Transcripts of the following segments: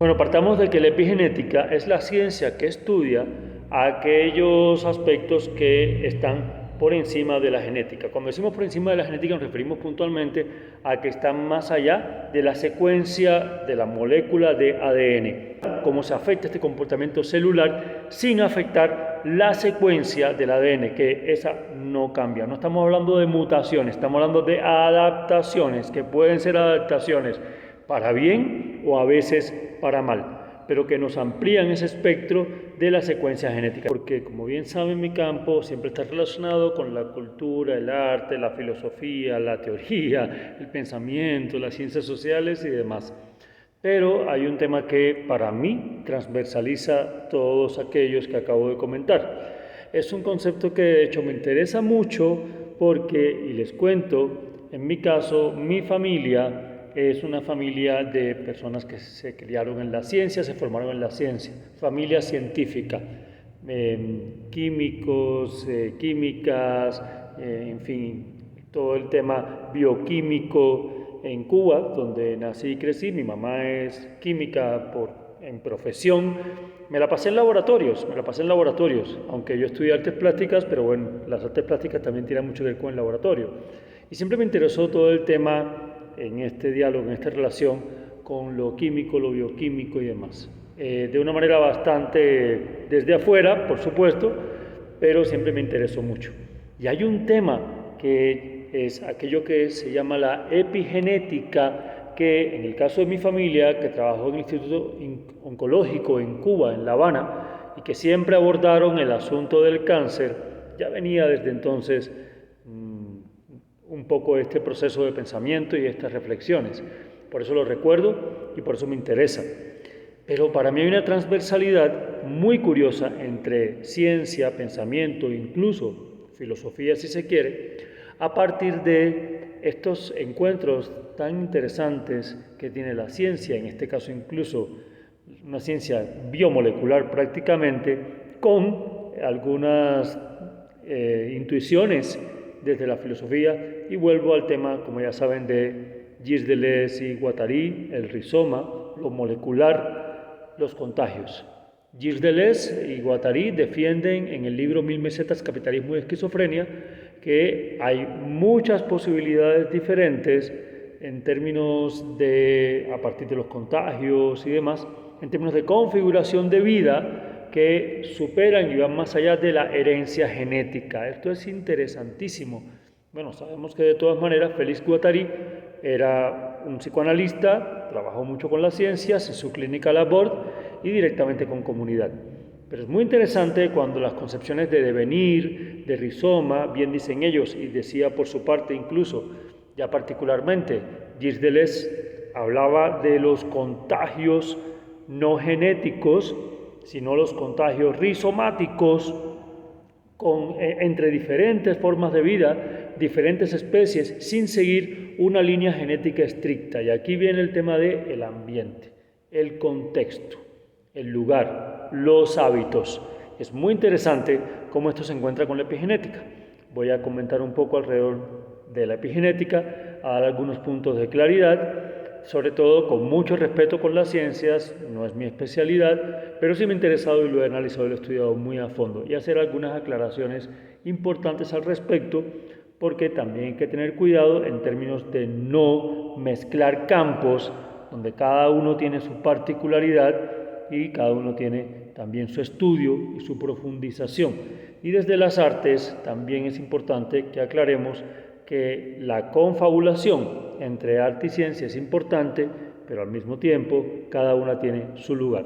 Bueno, partamos de que la epigenética es la ciencia que estudia aquellos aspectos que están por encima de la genética. Cuando decimos por encima de la genética nos referimos puntualmente a que están más allá de la secuencia de la molécula de ADN. Cómo se afecta este comportamiento celular sin afectar la secuencia del ADN, que esa no cambia. No estamos hablando de mutaciones, estamos hablando de adaptaciones, que pueden ser adaptaciones para bien o a veces para mal, pero que nos amplían ese espectro de la secuencia genética. Porque como bien saben, mi campo siempre está relacionado con la cultura, el arte, la filosofía, la teoría, el pensamiento, las ciencias sociales y demás. Pero hay un tema que para mí transversaliza todos aquellos que acabo de comentar. Es un concepto que de hecho me interesa mucho porque, y les cuento, en mi caso, mi familia es una familia de personas que se criaron en la ciencia, se formaron en la ciencia, familia científica, químicos, químicas, en fin, todo el tema bioquímico en Cuba, donde nací y crecí. Mi mamá es química en profesión. Me la pasé en laboratorios, aunque yo estudié artes plásticas, pero bueno, las artes plásticas también tienen mucho que ver con el laboratorio. Y siempre me interesó todo el tema en este diálogo, en esta relación con lo químico, lo bioquímico y demás. De una manera bastante desde afuera, por supuesto, pero siempre me interesó mucho. Y hay un tema que es aquello que se llama la epigenética, que en el caso de mi familia, que trabajó en el Instituto Oncológico en Cuba, en La Habana, y que siempre abordaron el asunto del cáncer, ya venía desde entonces un poco este proceso de pensamiento y estas reflexiones. Por eso lo recuerdo y por eso me interesa. Pero para mí hay una transversalidad muy curiosa entre ciencia, pensamiento, incluso filosofía si se quiere, a partir de estos encuentros tan interesantes que tiene la ciencia, en este caso incluso una ciencia biomolecular prácticamente, con algunas intuiciones desde la filosofía. Y vuelvo al tema, como ya saben, de Gilles Deleuze y Guattari, el rizoma, lo molecular, los contagios. Gilles Deleuze y Guattari defienden en el libro Mil mesetas, capitalismo y esquizofrenia, que hay muchas posibilidades diferentes en términos de, a partir de los contagios y demás, en términos de configuración de vida que superan y van más allá de la herencia genética. Esto es interesantísimo. Bueno, sabemos que de todas maneras Félix Guattari era un psicoanalista, trabajó mucho con las ciencias, en su clínica Laborde y directamente con comunidad. Pero es muy interesante cuando las concepciones de devenir, de rizoma, bien dicen ellos, y decía por su parte incluso, ya particularmente, Gilles Deleuze hablaba de los contagios no genéticos, sino los contagios rizomáticos entre diferentes formas de vida, diferentes especies, sin seguir una línea genética estricta. Y aquí viene el tema del ambiente, el contexto, el lugar, los hábitos. Es muy interesante cómo esto se encuentra con la epigenética. Voy a comentar un poco alrededor de la epigenética, a dar algunos puntos de claridad, sobre todo con mucho respeto con las ciencias, no es mi especialidad, pero sí me ha interesado y lo he analizado y lo he estudiado muy a fondo, y hacer algunas aclaraciones importantes al respecto, porque también hay que tener cuidado en términos de no mezclar campos donde cada uno tiene su particularidad y cada uno tiene también su estudio y su profundización. Y desde las artes también es importante que aclaremos que la confabulación entre arte y ciencia es importante, pero al mismo tiempo cada una tiene su lugar.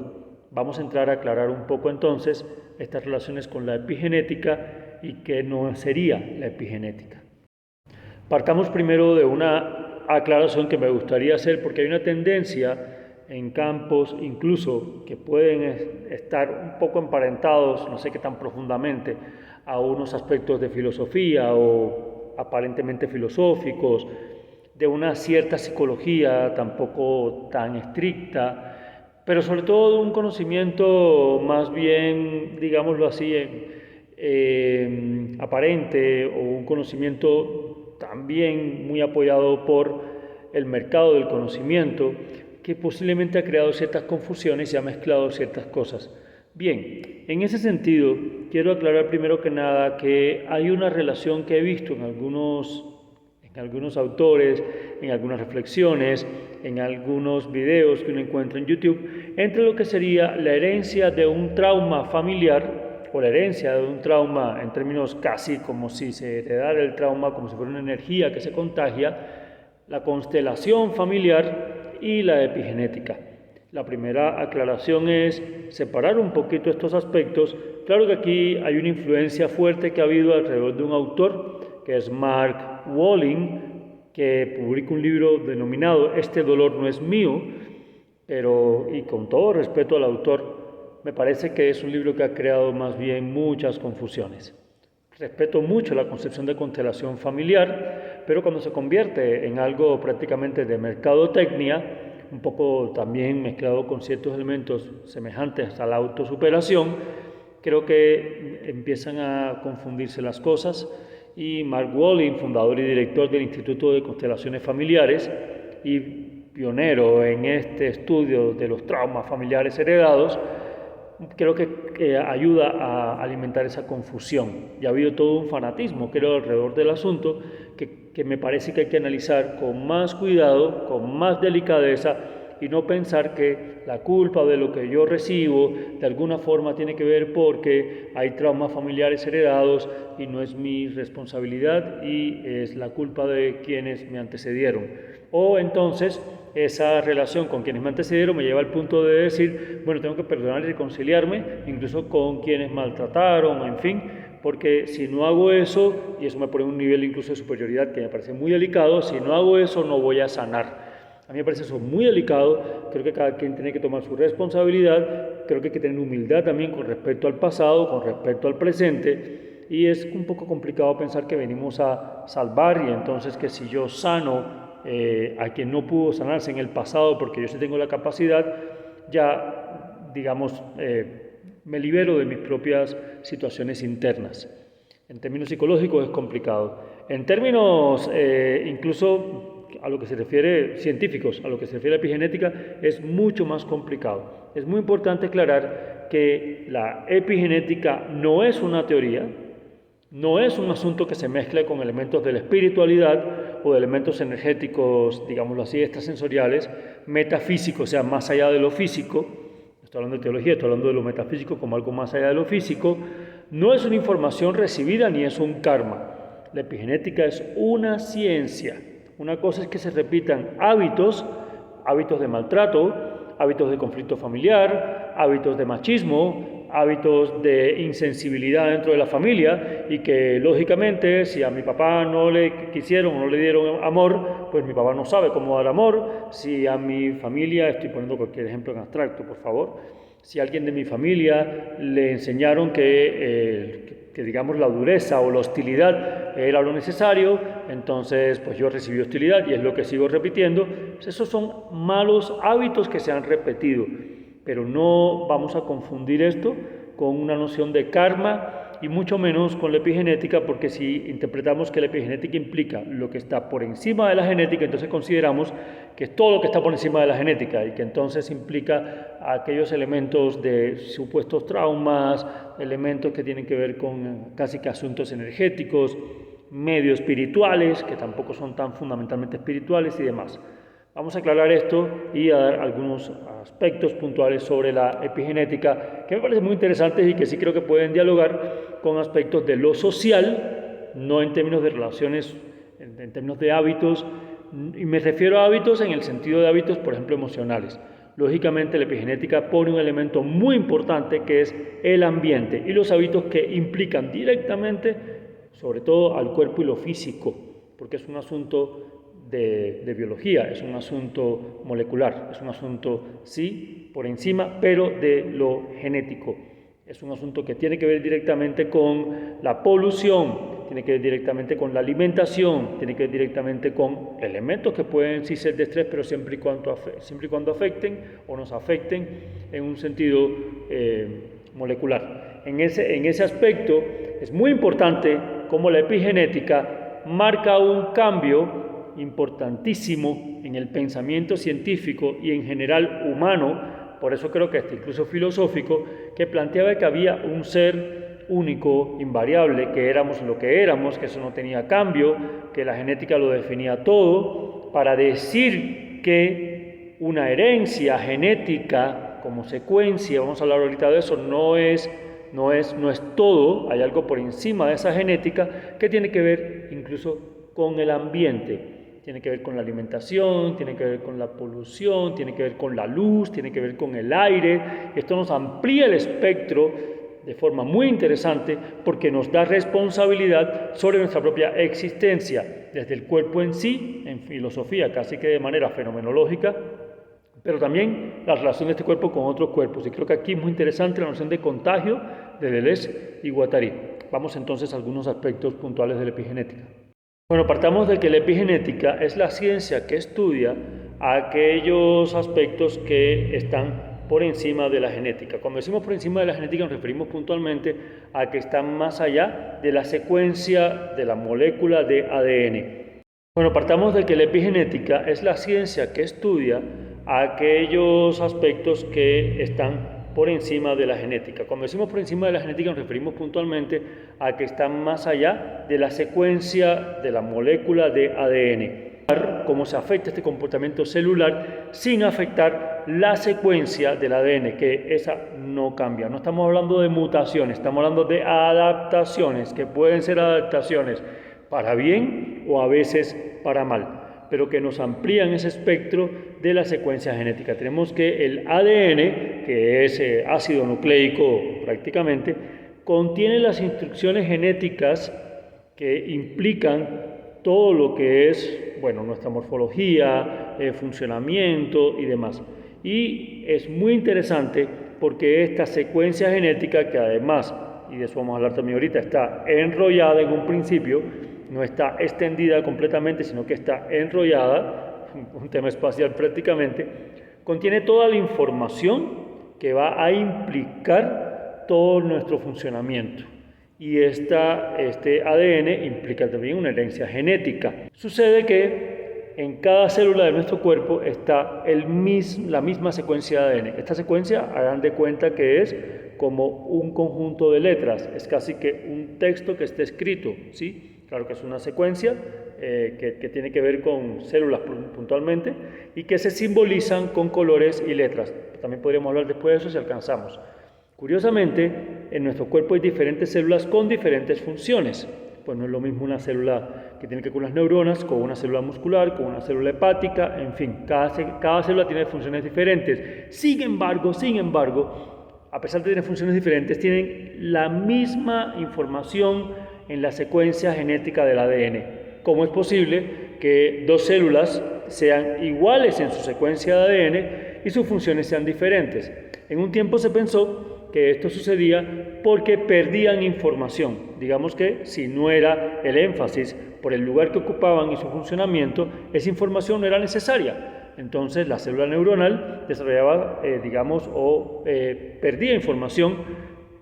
Vamos a entrar a aclarar un poco entonces estas relaciones con la epigenética y qué no sería la epigenética. Partamos primero de una aclaración que me gustaría hacer porque hay una tendencia en campos incluso que pueden estar un poco emparentados, no sé qué tan profundamente, a unos aspectos de filosofía o aparentemente filosóficos, de una cierta psicología tampoco tan estricta, pero sobre todo de un conocimiento más bien, digámoslo así, aparente o un conocimiento también muy apoyado por el mercado del conocimiento, que posiblemente ha creado ciertas confusiones y ha mezclado ciertas cosas. Bien, en ese sentido, quiero aclarar primero que nada que hay una relación que he visto en algunos autores, en algunas reflexiones, en algunos videos que uno encuentra en YouTube, entre lo que sería la herencia de un trauma familiar o la herencia de un trauma en términos casi como si se heredara el trauma, como si fuera una energía que se contagia, la constelación familiar y la epigenética. La primera aclaración es separar un poquito estos aspectos. Claro que aquí hay una influencia fuerte que ha habido alrededor de un autor, que es Mark Walling, que publica un libro denominado Este dolor no es mío, y con todo respeto al autor, me parece que es un libro que ha creado más bien muchas confusiones. Respeto mucho la concepción de constelación familiar, pero cuando se convierte en algo prácticamente de mercadotecnia, un poco también mezclado con ciertos elementos semejantes a la autosuperación, creo que empiezan a confundirse las cosas y Mark Walling, fundador y director del Instituto de Constelaciones Familiares y pionero en este estudio de los traumas familiares heredados, creo que ayuda a alimentar esa confusión. Y ha habido todo un fanatismo, creo, alrededor del asunto que me parece que hay que analizar con más cuidado, con más delicadeza y no pensar que la culpa de lo que yo recibo de alguna forma tiene que ver porque hay traumas familiares heredados y no es mi responsabilidad y es la culpa de quienes me antecedieron. O entonces esa relación con quienes me antecedieron me lleva al punto de decir, bueno, tengo que perdonar y reconciliarme, incluso con quienes maltrataron, en fin, porque si no hago eso, y eso me pone un nivel incluso de superioridad que me parece muy delicado, si no hago eso no voy a sanar. A mí me parece eso muy delicado, creo que cada quien tiene que tomar su responsabilidad, creo que hay que tener humildad también con respecto al pasado, con respecto al presente, y es un poco complicado pensar que venimos a salvar y entonces que si yo sano a quien no pudo sanarse en el pasado porque yo sí tengo la capacidad, ya digamos me libero de mis propias situaciones internas. En términos psicológicos es complicado. En términos incluso a lo que se refiere científicos, a lo que se refiere a epigenética, es mucho más complicado. Es muy importante aclarar que la epigenética no es una teoría, no es un asunto que se mezcle con elementos de la espiritualidad o de elementos energéticos, digámoslo así, extrasensoriales, metafísicos, o sea, más allá de lo físico. Estoy hablando de teología, estoy hablando de lo metafísico como algo más allá de lo físico. No es una información recibida ni es un karma. La epigenética es una ciencia. Una cosa es que se repitan hábitos de maltrato, hábitos de conflicto familiar, hábitos de machismo, hábitos de insensibilidad dentro de la familia y que lógicamente si a mi papá no le quisieron o no le dieron amor, pues mi papá no sabe cómo dar amor. Si a mi familia, estoy poniendo cualquier ejemplo en abstracto, por favor, si a alguien de mi familia le enseñaron que digamos la dureza o la hostilidad era lo necesario, entonces pues yo recibí hostilidad y es lo que sigo repitiendo. Pues esos son malos hábitos que se han repetido, pero no vamos a confundir esto con una noción de karma y mucho menos con la epigenética, porque si interpretamos que la epigenética implica lo que está por encima de la genética, entonces consideramos que es todo lo que está por encima de la genética y que entonces implica aquellos elementos de supuestos traumas, elementos que tienen que ver con casi que asuntos energéticos, medio espirituales, que tampoco son tan fundamentalmente espirituales y demás. Vamos a aclarar esto y a dar algunos aspectos puntuales sobre la epigenética que me parecen muy interesantes y que sí creo que pueden dialogar con aspectos de lo social, no en términos de relaciones, en términos de hábitos, y me refiero a hábitos en el sentido de hábitos, por ejemplo, emocionales. Lógicamente la epigenética pone un elemento muy importante que es el ambiente y los hábitos que implican directamente, sobre todo al cuerpo y lo físico, porque es un asunto de biología, es un asunto molecular, es un asunto, sí, por encima, pero de lo genético. Es un asunto que tiene que ver directamente con la polución, tiene que ver directamente con la alimentación, tiene que ver directamente con elementos que pueden sí ser de estrés, pero siempre y cuando afecten o nos afecten en un sentido molecular. En ese aspecto es muy importante cómo la epigenética marca un cambio importantísimo en el pensamiento científico y en general humano, por eso creo que hasta incluso filosófico, que planteaba que había un ser único, invariable, que éramos lo que éramos, que eso no tenía cambio, que la genética lo definía todo, para decir que una herencia genética como secuencia, vamos a hablar ahorita de eso, no es todo, hay algo por encima de esa genética que tiene que ver incluso con el ambiente, tiene que ver con la alimentación, tiene que ver con la polución, tiene que ver con la luz, tiene que ver con el aire. Esto nos amplía el espectro de forma muy interesante porque nos da responsabilidad sobre nuestra propia existencia, desde el cuerpo en sí, en filosofía casi que de manera fenomenológica, pero también la relación de este cuerpo con otros cuerpos. Y creo que aquí es muy interesante la noción de contagio de Deleuze y Guattari. Vamos entonces a algunos aspectos puntuales de la epigenética. Bueno, partamos de que la epigenética es la ciencia que estudia aquellos aspectos que están por encima de la genética. Cuando decimos por encima de la genética nos referimos puntualmente a que están más allá de la secuencia de la molécula de ADN. Bueno, partamos de que la epigenética es la ciencia que estudia aquellos aspectos que están por encima de la genética. Cuando decimos por encima de la genética nos referimos puntualmente a que están más allá de la secuencia de la molécula de ADN. Cómo se afecta este comportamiento celular sin afectar la secuencia del ADN, que esa no cambia. No estamos hablando de mutaciones, estamos hablando de adaptaciones, que pueden ser adaptaciones para bien o a veces para mal, pero que nos amplían ese espectro de la secuencia genética. Tenemos que el ADN, que es ácido nucleico prácticamente, contiene las instrucciones genéticas que implican todo lo que es, bueno, nuestra morfología, funcionamiento y demás. Y es muy interesante porque esta secuencia genética, que además, y de eso vamos a hablar también ahorita, está enrollada en un principio, no está extendida completamente, sino que está enrollada, un tema espacial prácticamente, contiene toda la información que va a implicar todo nuestro funcionamiento. Y este ADN implica también una herencia genética. Sucede que en cada célula de nuestro cuerpo está la misma secuencia de ADN. Esta secuencia, hagan de cuenta que es como un conjunto de letras, es casi que un texto que está escrito, ¿sí? Claro que es una secuencia que tiene que ver con células puntualmente y que se simbolizan con colores y letras. También podríamos hablar después de eso si alcanzamos. Curiosamente, en nuestro cuerpo hay diferentes células con diferentes funciones. Pues no es lo mismo una célula que tiene que ver con las neuronas, con una célula muscular, con una célula hepática, en fin, cada célula tiene funciones diferentes. Sin embargo, a pesar de tener funciones diferentes, tienen la misma información en la secuencia genética del ADN. ¿Cómo es posible que dos células sean iguales en su secuencia de ADN y sus funciones sean diferentes? En un tiempo se pensó que esto sucedía porque perdían información. Digamos que si no era el énfasis por el lugar que ocupaban y su funcionamiento, esa información no era necesaria. Entonces la célula neuronal desarrollaba, perdía información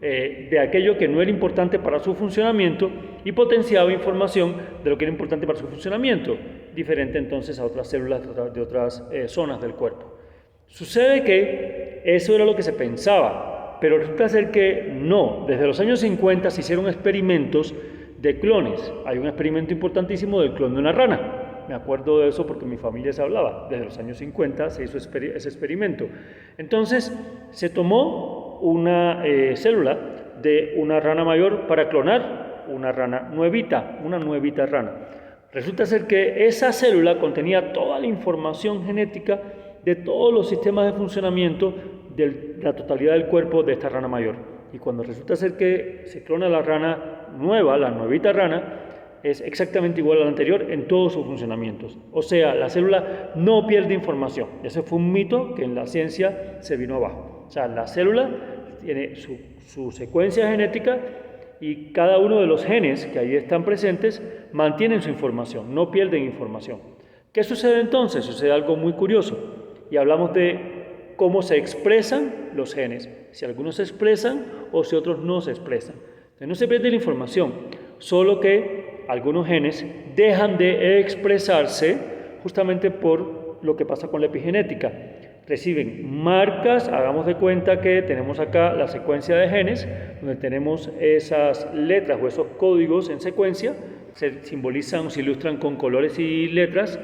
de aquello que no era importante para su funcionamiento y potenciaba información de lo que era importante para su funcionamiento, diferente entonces a otras células de otras zonas del cuerpo. Sucede que eso era lo que se pensaba, pero resulta ser que no. Desde los años 50 se hicieron experimentos de clones. Hay un experimento importantísimo del clon de una rana. Me acuerdo de eso porque en mi familia se hablaba. Desde los años 50 se hizo ese experimento. Entonces se tomó una célula de una rana mayor para clonar una rana nuevita, una nuevita rana. Resulta ser que esa célula contenía toda la información genética de todos los sistemas de funcionamiento de la totalidad del cuerpo de esta rana mayor. Y cuando resulta ser que se clona la rana nueva, la nuevita rana, es exactamente igual a la anterior en todos sus funcionamientos. O sea, la célula no pierde información. Ese fue un mito que en la ciencia se vino abajo. O sea, la célula tiene su secuencia genética y cada uno de los genes que ahí están presentes mantienen su información, no pierden información. ¿Qué sucede entonces? Sucede algo muy curioso. Y hablamos de cómo se expresan los genes, si algunos se expresan o si otros no se expresan. Entonces no se pierde la información, solo que algunos genes dejan de expresarse justamente por lo que pasa con la epigenética. Reciben marcas, hagamos de cuenta que tenemos acá la secuencia de genes, donde tenemos esas letras o esos códigos en secuencia, se simbolizan o se ilustran con colores y letras,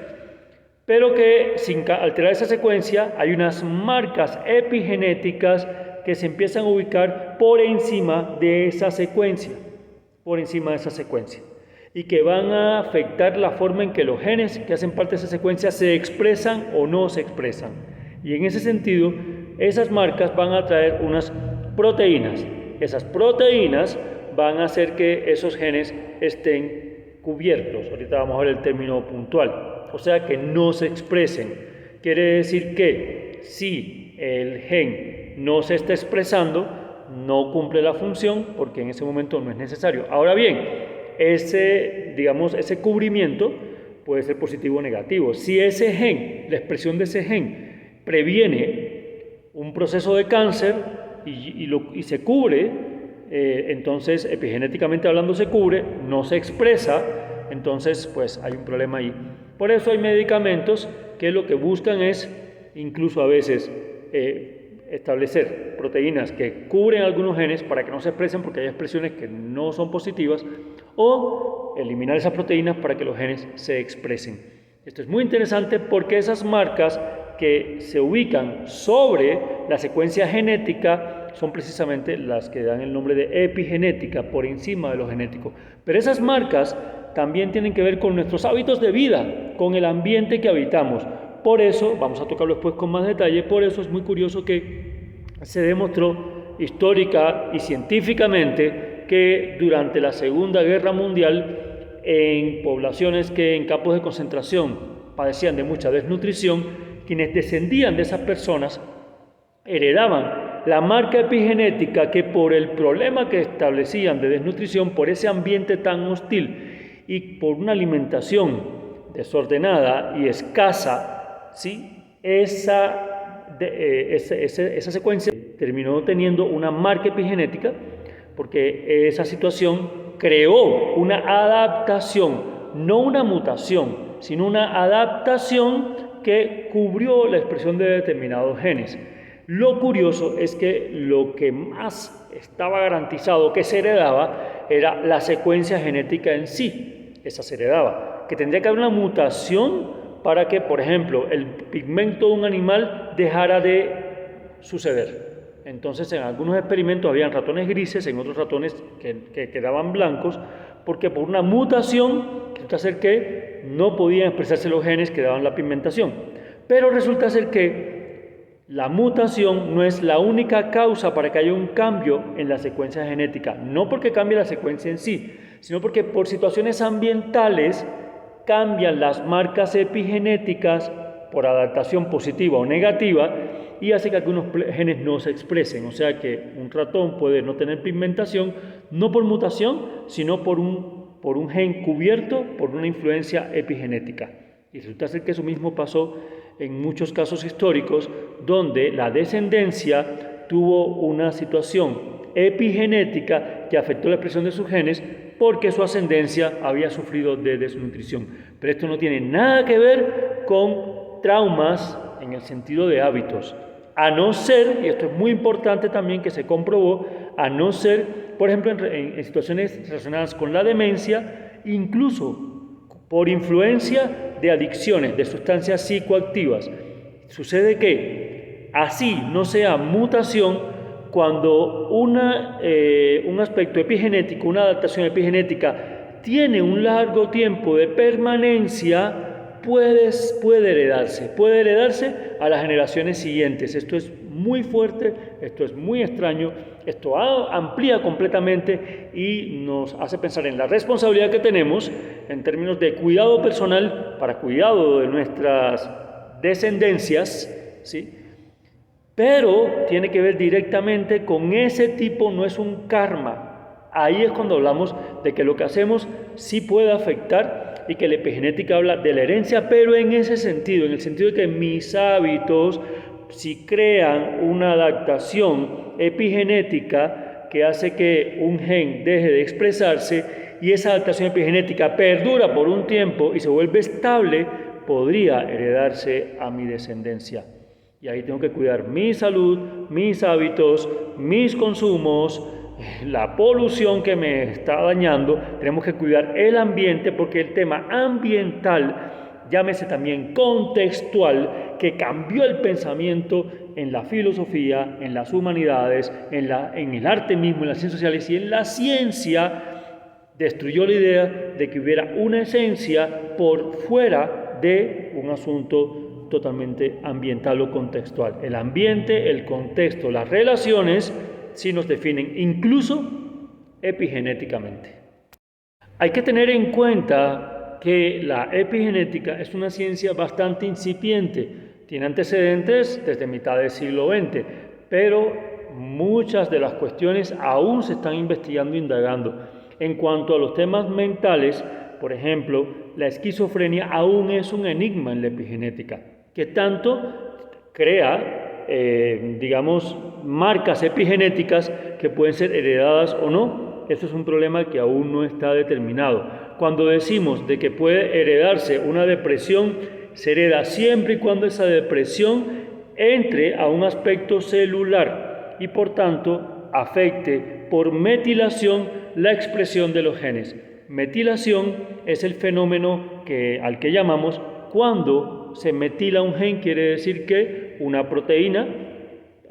pero que sin alterar esa secuencia hay unas marcas epigenéticas que se empiezan a ubicar por encima de esa secuencia, y que van a afectar la forma en que los genes que hacen parte de esa secuencia se expresan o no se expresan. Y en ese sentido, esas marcas van a traer unas proteínas. Esas proteínas van a hacer que esos genes estén cubiertos. Ahorita vamos a ver el término puntual. O sea, que no se expresen. Quiere decir que si el gen no se está expresando, no cumple la función porque en ese momento no es necesario. Ahora bien, ese cubrimiento puede ser positivo o negativo. Si ese gen, la expresión de ese gen, previene un proceso de cáncer y se cubre, entonces epigenéticamente hablando se cubre, no se expresa, entonces pues hay un problema ahí. Por eso hay medicamentos que lo que buscan es, incluso a veces, establecer proteínas que cubren algunos genes para que no se expresen porque hay expresiones que no son positivas, o eliminar esas proteínas para que los genes se expresen. Esto es muy interesante porque esas marcas que se ubican sobre la secuencia genética son precisamente las que dan el nombre de epigenética, por encima de lo genético. Pero esas marcas también tienen que ver con nuestros hábitos de vida, con el ambiente que habitamos. Por eso, vamos a tocarlo después con más detalle, por eso es muy curioso que se demostró histórica y científicamente que durante la Segunda Guerra Mundial, en poblaciones que en campos de concentración padecían de mucha desnutrición, quienes descendían de esas personas heredaban la marca epigenética que por el problema que establecían de desnutrición, por ese ambiente tan hostil y por una alimentación desordenada y escasa, ¿sí? esa secuencia terminó teniendo una marca epigenética porque esa situación creó una adaptación, no una mutación, sino una adaptación que cubrió la expresión de determinados genes. Lo curioso es que lo que más estaba garantizado que se heredaba era la secuencia genética en sí. Esa se heredaba, que tendría que haber una mutación para que, por ejemplo, el pigmento de un animal dejara de suceder. Entonces, en algunos experimentos habían ratones grises, en otros ratones que quedaban blancos, porque por una mutación resulta ser que no podían expresarse los genes que daban la pigmentación. Pero resulta ser que la mutación no es la única causa para que haya un cambio en la secuencia genética, no porque cambie la secuencia en sí, sino porque por situaciones ambientales cambian las marcas epigenéticas por adaptación positiva o negativa y hace que algunos genes no se expresen. O sea que un ratón puede no tener pigmentación, no por mutación, sino por un gen cubierto por una influencia epigenética. Y resulta ser que eso mismo pasó en muchos casos históricos donde la descendencia tuvo una situación epigenética que afectó la expresión de sus genes porque su ascendencia había sufrido de desnutrición. Pero esto no tiene nada que ver con traumas en el sentido de hábitos, a no ser, y esto es muy importante también que se comprobó, a no ser, por ejemplo, en situaciones relacionadas con la demencia, incluso por influencia de adicciones, de sustancias psicoactivas. Sucede que así no sea mutación, cuando un aspecto epigenético, una adaptación epigenética tiene un largo tiempo de permanencia, puede heredarse a las generaciones siguientes. Esto es muy fuerte, esto es muy extraño, esto amplía completamente y nos hace pensar en la responsabilidad que tenemos en términos de cuidado personal para cuidado de nuestras descendencias, ¿sí? Pero tiene que ver directamente con ese tipo, no es un karma. Ahí es cuando hablamos de que lo que hacemos sí puede afectar y que la epigenética habla de la herencia, pero en ese sentido, en el sentido de que mis hábitos, si crean una adaptación epigenética que hace que un gen deje de expresarse y esa adaptación epigenética perdura por un tiempo y se vuelve estable, podría heredarse a mi descendencia. Y ahí tengo que cuidar mi salud, mis hábitos, mis consumos, la polución que me está dañando. Tenemos que cuidar el ambiente porque el tema ambiental, llámese también contextual, que cambió el pensamiento en la filosofía, en las humanidades, en el arte mismo, en las ciencias sociales y en la ciencia, destruyó la idea de que hubiera una esencia por fuera de un asunto totalmente ambiental o contextual. El ambiente, el contexto, las relaciones sí nos definen, incluso epigenéticamente. Hay que tener en cuenta que la epigenética es una ciencia bastante incipiente, tiene antecedentes desde mitad del siglo XX, pero muchas de las cuestiones aún se están investigando e indagando. En cuanto a los temas mentales, por ejemplo, la esquizofrenia aún es un enigma en la epigenética, que tanto crea, marcas epigenéticas que pueden ser heredadas o no. Eso es un problema que aún no está determinado. Cuando decimos de que puede heredarse una depresión, se hereda siempre y cuando esa depresión entre a un aspecto celular y por tanto afecte por metilación la expresión de los genes. Metilación es el fenómeno al que llamamos cuando se metila un gen, quiere decir que una proteína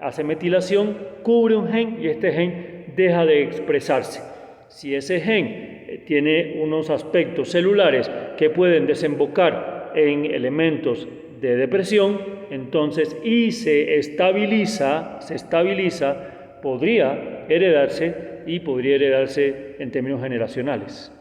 hace metilación, cubre un gen y este gen deja de expresarse. Si ese gen tiene unos aspectos celulares que pueden desembocar en elementos de depresión, entonces se estabiliza, podría heredarse y podría heredarse en términos generacionales.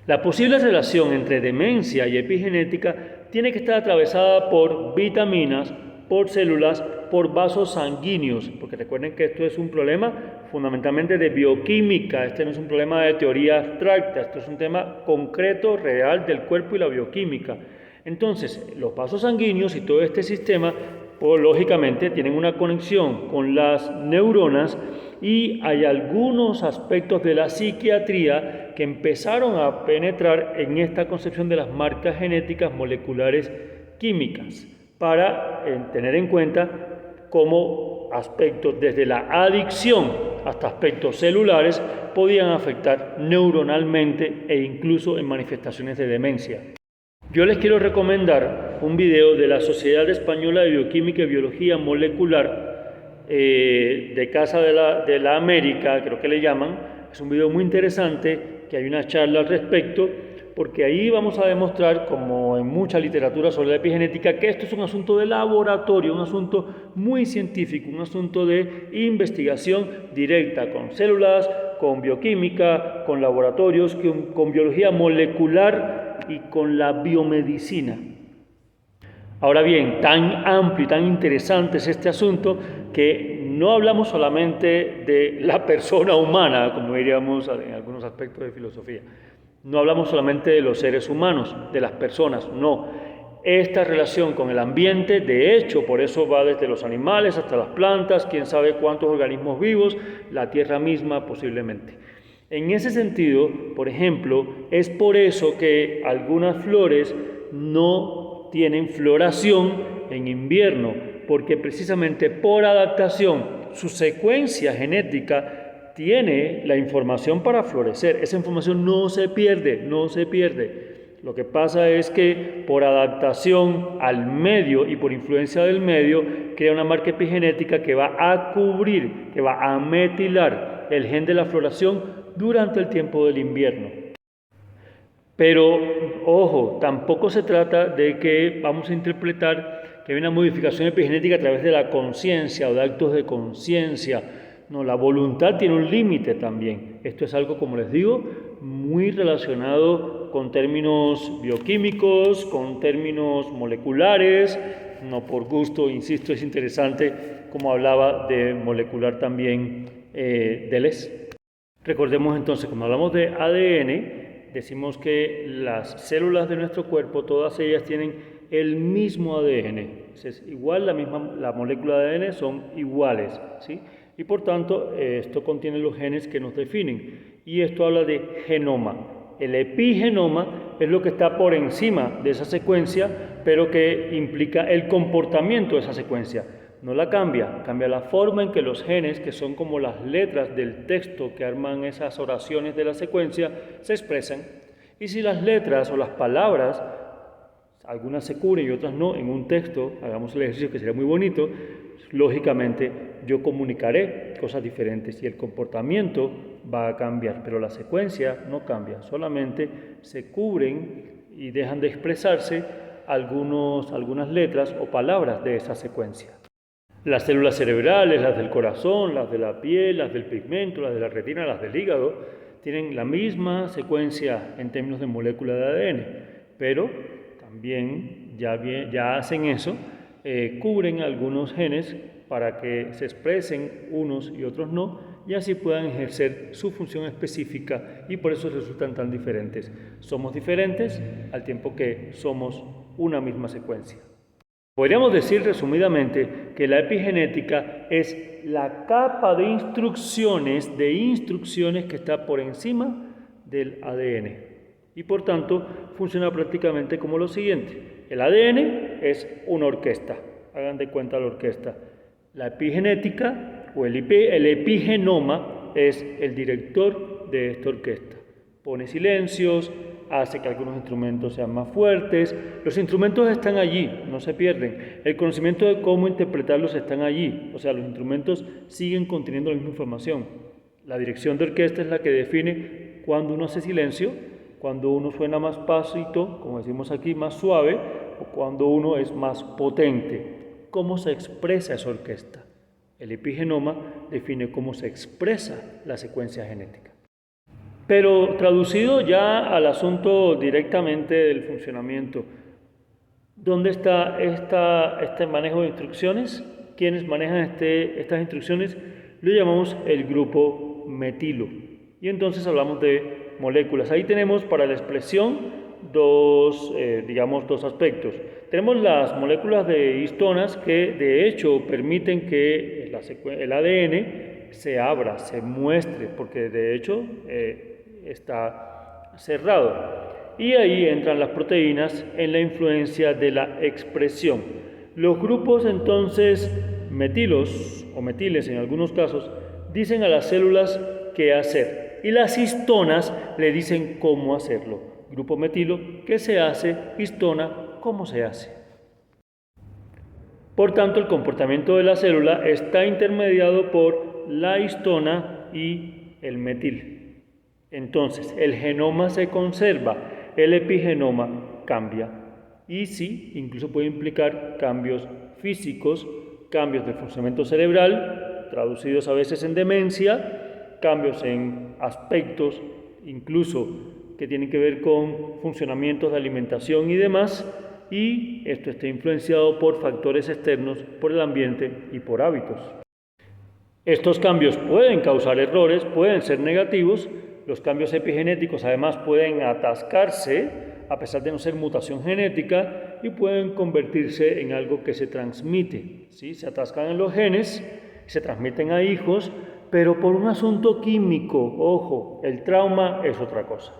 La posible relación entre demencia y epigenética tiene que estar atravesada por vitaminas, por células, por vasos sanguíneos, porque recuerden que esto es un problema fundamentalmente de bioquímica, este no es un problema de teoría abstracta, esto es un tema concreto, real del cuerpo y la bioquímica. Entonces, los vasos sanguíneos y todo este sistema, pues, lógicamente, tienen una conexión con las neuronas y hay algunos aspectos de la psiquiatría que empezaron a penetrar en esta concepción de las marcas genéticas moleculares químicas para tener en cuenta cómo aspectos desde la adicción hasta aspectos celulares podían afectar neuronalmente e incluso en manifestaciones de demencia. Yo les quiero recomendar un video de la Sociedad Española de Bioquímica y Biología Molecular de Casa de la América, creo que le llaman. Es un video muy interesante, que hay una charla al respecto, porque ahí vamos a demostrar, como en mucha literatura sobre la epigenética, que esto es un asunto de laboratorio, un asunto muy científico, un asunto de investigación directa con células, con bioquímica, con laboratorios, con biología molecular y con la biomedicina. Ahora bien, tan amplio y tan interesante es este asunto que no hablamos solamente de la persona humana, como diríamos en algunos aspectos de filosofía. No hablamos solamente de los seres humanos, de las personas, no. Esta relación con el ambiente, de hecho, por eso va desde los animales hasta las plantas, quién sabe cuántos organismos vivos, la tierra misma posiblemente. En ese sentido, por ejemplo, es por eso que algunas flores no tienen floración en invierno, porque precisamente por adaptación, su secuencia genética tiene la información para florecer. Esa información no se pierde. Lo que pasa es que por adaptación al medio y por influencia del medio, crea una marca epigenética que va a cubrir, que va a metilar el gen de la floración durante el tiempo del invierno. Pero, ojo, tampoco se trata de que vamos a interpretar que hay una modificación epigenética a través de la conciencia o de actos de conciencia. No, la voluntad tiene un límite también. Esto es algo, como les digo, muy relacionado con términos bioquímicos, con términos moleculares. No por gusto, insisto, es interesante como hablaba de molecular también Deleuze. Recordemos entonces, cuando hablamos de ADN, decimos que las células de nuestro cuerpo, todas ellas tienen el mismo ADN. Es igual, la molécula de ADN son iguales, ¿sí? y por tanto esto contiene los genes que nos definen. Y esto habla de genoma. El epigenoma es lo que está por encima de esa secuencia, pero que implica el comportamiento de esa secuencia. No la cambia, cambia la forma en que los genes, que son como las letras del texto que arman esas oraciones de la secuencia, se expresan. Y si las letras o las palabras, algunas se cubren y otras no, en un texto, hagamos el ejercicio que sería muy bonito, lógicamente yo comunicaré cosas diferentes y el comportamiento va a cambiar, pero la secuencia no cambia, solamente se cubren y dejan de expresarse algunas letras o palabras de esa secuencia. Las células cerebrales, las del corazón, las de la piel, las del pigmento, las de la retina, las del hígado, tienen la misma secuencia en términos de molécula de ADN, pero también ya hacen eso, cubren algunos genes para que se expresen unos y otros no, y así puedan ejercer su función específica y por eso resultan tan diferentes. Somos diferentes al tiempo que somos una misma secuencia. Podríamos decir resumidamente que la epigenética es la capa de instrucciones que está por encima del ADN y por tanto funciona prácticamente como lo siguiente. El ADN es una orquesta, hagan de cuenta la orquesta. La epigenética o el epigenoma es el director de esta orquesta. Pone silencios, hace que algunos instrumentos sean más fuertes. Los instrumentos están allí, no se pierden. El conocimiento de cómo interpretarlos están allí. O sea, los instrumentos siguen conteniendo la misma información. La dirección de orquesta es la que define cuando uno hace silencio, cuando uno suena más pasito, como decimos aquí, más suave, o cuando uno es más potente. ¿Cómo se expresa esa orquesta? El epigenoma define cómo se expresa la secuencia genética. Pero traducido ya al asunto directamente del funcionamiento, ¿dónde está este manejo de instrucciones? ¿Quiénes manejan estas instrucciones? Lo llamamos el grupo metilo. Y entonces hablamos de moléculas. Ahí tenemos para la expresión dos aspectos. Tenemos las moléculas de histonas que de hecho permiten que el ADN se abra, se muestre, porque de hecho está cerrado. Y ahí entran las proteínas en la influencia de la expresión. Los grupos entonces metilos o metiles en algunos casos dicen a las células qué hacer y las histonas le dicen cómo hacerlo. Grupo metilo, ¿qué se hace? Histona, ¿cómo se hace? Por tanto, el comportamiento de la célula está intermediado por la histona y el metil. Entonces, el genoma se conserva, el epigenoma cambia. Y sí, incluso puede implicar cambios físicos, cambios de funcionamiento cerebral, traducidos a veces en demencia, cambios en aspectos incluso que tienen que ver con funcionamientos de alimentación y demás, y esto está influenciado por factores externos, por el ambiente y por hábitos. Estos cambios pueden causar errores, pueden ser negativos. Los cambios epigenéticos además pueden atascarse, a pesar de no ser mutación genética, y pueden convertirse en algo que se transmite. ¿Sí? Se atascan en los genes, se transmiten a hijos, pero por un asunto químico. Ojo, el trauma es otra cosa.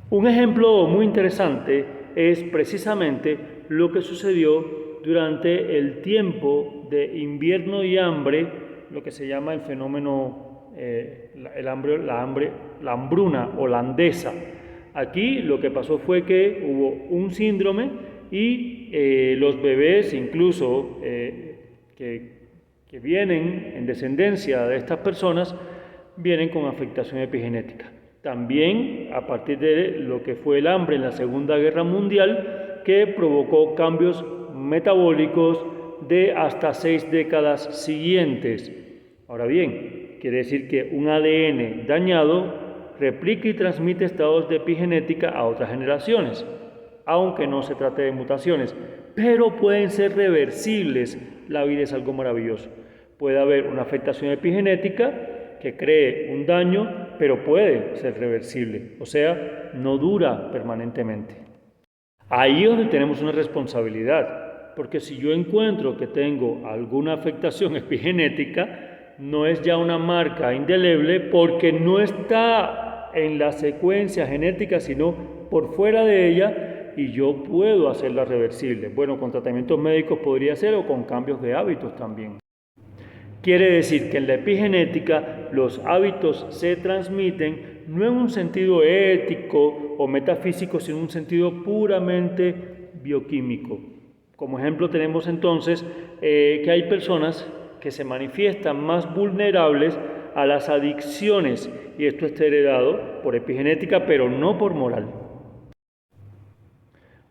Un ejemplo muy interesante es precisamente lo que sucedió durante el tiempo de invierno y hambre, lo que se llama el fenómeno, la hambruna holandesa. Aquí lo que pasó fue que hubo un síndrome y los bebés, incluso que vienen en descendencia de estas personas, vienen con afectación epigenética. También a partir de lo que fue el hambre en la Segunda Guerra Mundial, que provocó cambios metabólicos de hasta 6 décadas siguientes. Ahora bien, quiere decir que un ADN dañado replica y transmite estados de epigenética a otras generaciones, aunque no se trate de mutaciones, pero pueden ser reversibles. La vida es algo maravilloso. Puede haber una afectación epigenética que cree un daño, pero puede ser reversible, o sea, no dura permanentemente. Ahí es donde tenemos una responsabilidad, porque si yo encuentro que tengo alguna afectación epigenética, no es ya una marca indeleble porque no está en la secuencia genética, sino por fuera de ella, y yo puedo hacerla reversible. Bueno, con tratamientos médicos podría ser, o con cambios de hábitos también. Quiere decir que en la epigenética los hábitos se transmiten no en un sentido ético o metafísico, sino en un sentido puramente bioquímico. Como ejemplo tenemos entonces que hay personas que se manifiestan más vulnerables a las adicciones, y esto está heredado por epigenética, pero no por moral.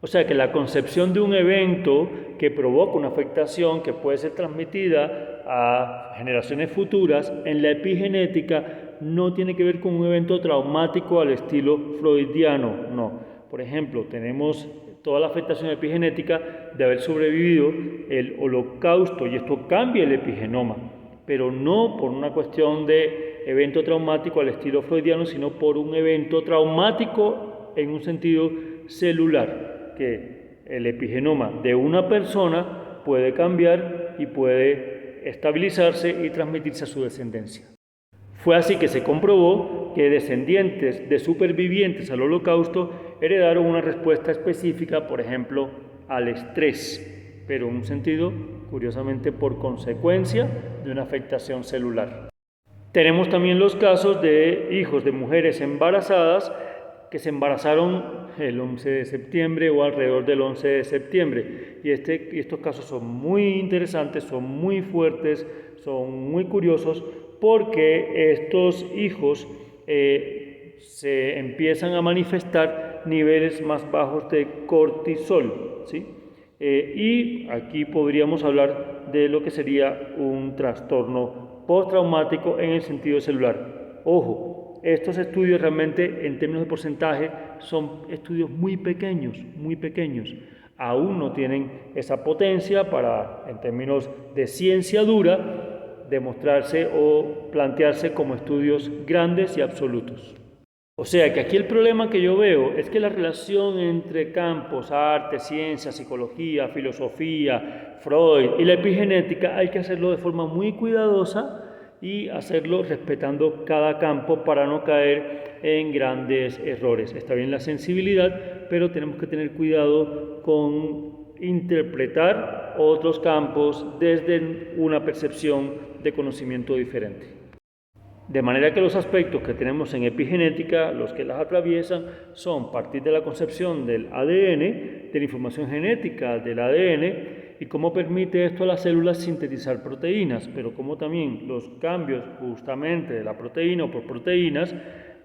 O sea que la concepción de un evento que provoca una afectación que puede ser transmitida a generaciones futuras en la epigenética no tiene que ver con un evento traumático al estilo freudiano, no. Por ejemplo, tenemos toda la afectación epigenética de haber sobrevivido el holocausto, y esto cambia el epigenoma, pero no por una cuestión de evento traumático al estilo freudiano, sino por un evento traumático en un sentido celular, que el epigenoma de una persona puede cambiar y puede estabilizarse y transmitirse a su descendencia. Fue así que se comprobó que descendientes de supervivientes al holocausto heredaron una respuesta específica, por ejemplo, al estrés, pero en un sentido, curiosamente, por consecuencia de una afectación celular. Tenemos también los casos de hijos de mujeres embarazadas que se embarazaron el 11 de septiembre o alrededor del 11 de septiembre. Y estos casos son muy interesantes, son muy fuertes, son muy curiosos, porque estos hijos se empiezan a manifestar niveles más bajos de cortisol, ¿sí? Y aquí podríamos hablar de lo que sería un trastorno postraumático en el sentido celular. Ojo, estos estudios realmente en términos de porcentaje son estudios muy pequeños, muy pequeños. Aún no tienen esa potencia para, en términos de ciencia dura, demostrarse o plantearse como estudios grandes y absolutos. O sea que aquí el problema que yo veo es que la relación entre campos, arte, ciencia, psicología, filosofía, Freud y la epigenética hay que hacerlo de forma muy cuidadosa y hacerlo respetando cada campo para no caer en grandes errores. Está bien la sensibilidad, pero tenemos que tener cuidado con interpretar otros campos desde una percepción de conocimiento diferente. De manera que los aspectos que tenemos en epigenética, los que las atraviesan, son partir de la concepción del ADN, de la información genética del ADN, y cómo permite esto a las células sintetizar proteínas, pero como también los cambios justamente de la proteína o por proteínas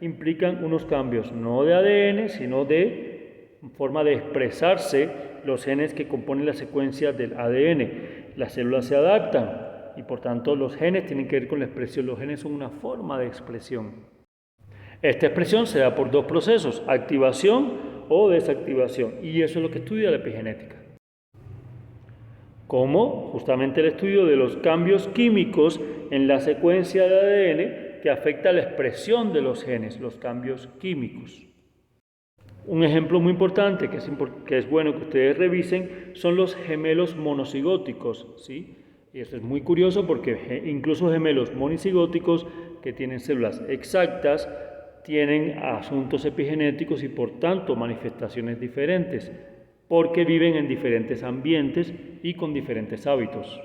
implican unos cambios no de ADN, sino de forma de expresarse los genes que componen la secuencia del ADN. Las células se adaptan y por tanto los genes tienen que ver con la expresión. Los genes son una forma de expresión. Esta expresión se da por dos procesos, activación o desactivación, y eso es lo que estudia la epigenética. Como justamente el estudio de los cambios químicos en la secuencia de ADN que afecta la expresión de los genes, los cambios químicos. Un ejemplo muy importante que es bueno que ustedes revisen son los gemelos monocigóticos, ¿sí? Y esto es muy curioso porque incluso gemelos monicigóticos que tienen células exactas tienen asuntos epigenéticos y por tanto manifestaciones diferentes, porque viven en diferentes ambientes y con diferentes hábitos.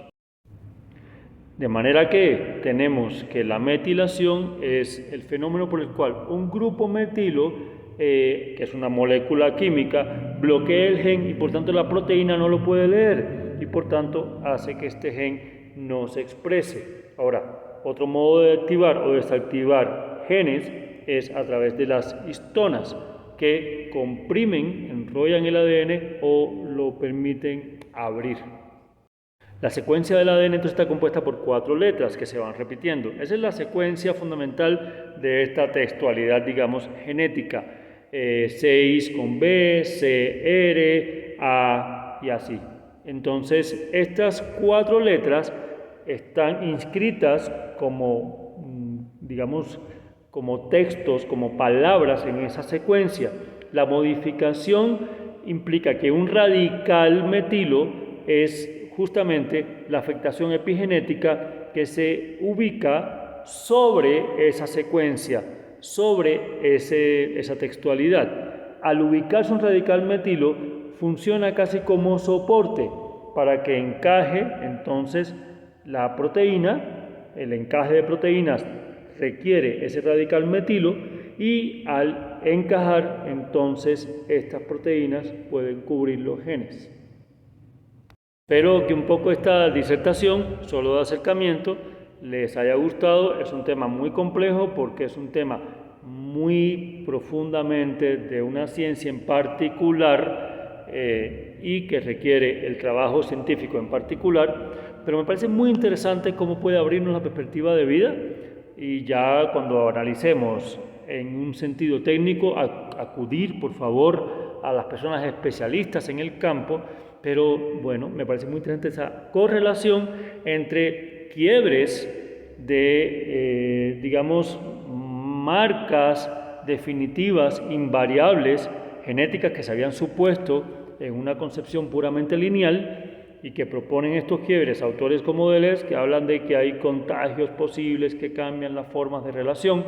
De manera que tenemos que la metilación es el fenómeno por el cual un grupo metilo, que es una molécula química, bloquea el gen y por tanto la proteína no lo puede leer y por tanto hace que este gen no se exprese. Ahora, otro modo de activar o desactivar genes es a través de las histonas, que comprimen, enrollan el ADN o lo permiten abrir. La secuencia del ADN entonces está compuesta por 4 letras que se van repitiendo. Esa es la secuencia fundamental de esta textualidad, digamos, genética. 6 con B, C, R, A y así. Entonces, estas 4 letras están inscritas como, digamos, como textos, como palabras en esa secuencia. La modificación implica que un radical metilo es justamente la afectación epigenética que se ubica sobre esa secuencia, sobre esa textualidad. Al ubicarse un radical metilo, funciona casi como soporte para que encaje entonces la proteína. El encaje de proteínas requiere ese radical metilo y al encajar entonces estas proteínas pueden cubrir los genes. Espero que un poco esta disertación, solo de acercamiento, les haya gustado. Es un tema muy complejo porque es un tema muy profundamente de una ciencia en particular y que requiere el trabajo científico en particular, pero me parece muy interesante cómo puede abrirnos la perspectiva de vida, y ya cuando analicemos en un sentido técnico, acudir por favor a las personas especialistas en el campo. Pero bueno, me parece muy interesante esa correlación entre quiebres de, digamos, marcas definitivas, invariables, genéticas que se habían supuesto en una concepción puramente lineal, y que proponen estos quiebres autores como Deleuze, que hablan de que hay contagios posibles que cambian las formas de relación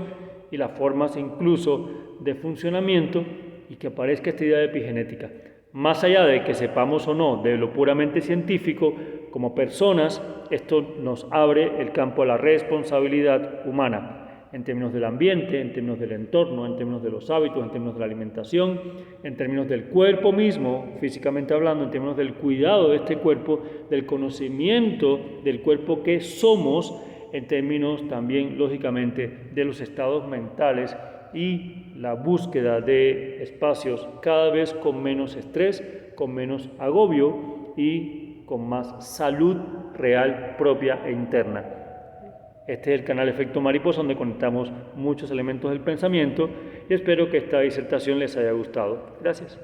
y las formas incluso de funcionamiento, y que aparezca esta idea de epigenética. Más allá de que sepamos o no de lo puramente científico, como personas, esto nos abre el campo a la responsabilidad humana, en términos del ambiente, en términos del entorno, en términos de los hábitos, en términos de la alimentación, en términos del cuerpo mismo, físicamente hablando, en términos del cuidado de este cuerpo, del conocimiento del cuerpo que somos, en términos también, lógicamente, de los estados mentales y la búsqueda de espacios cada vez con menos estrés, con menos agobio y con más salud real propia e interna. Este es el canal Efecto Mariposa, donde conectamos muchos elementos del pensamiento, y espero que esta disertación les haya gustado. Gracias.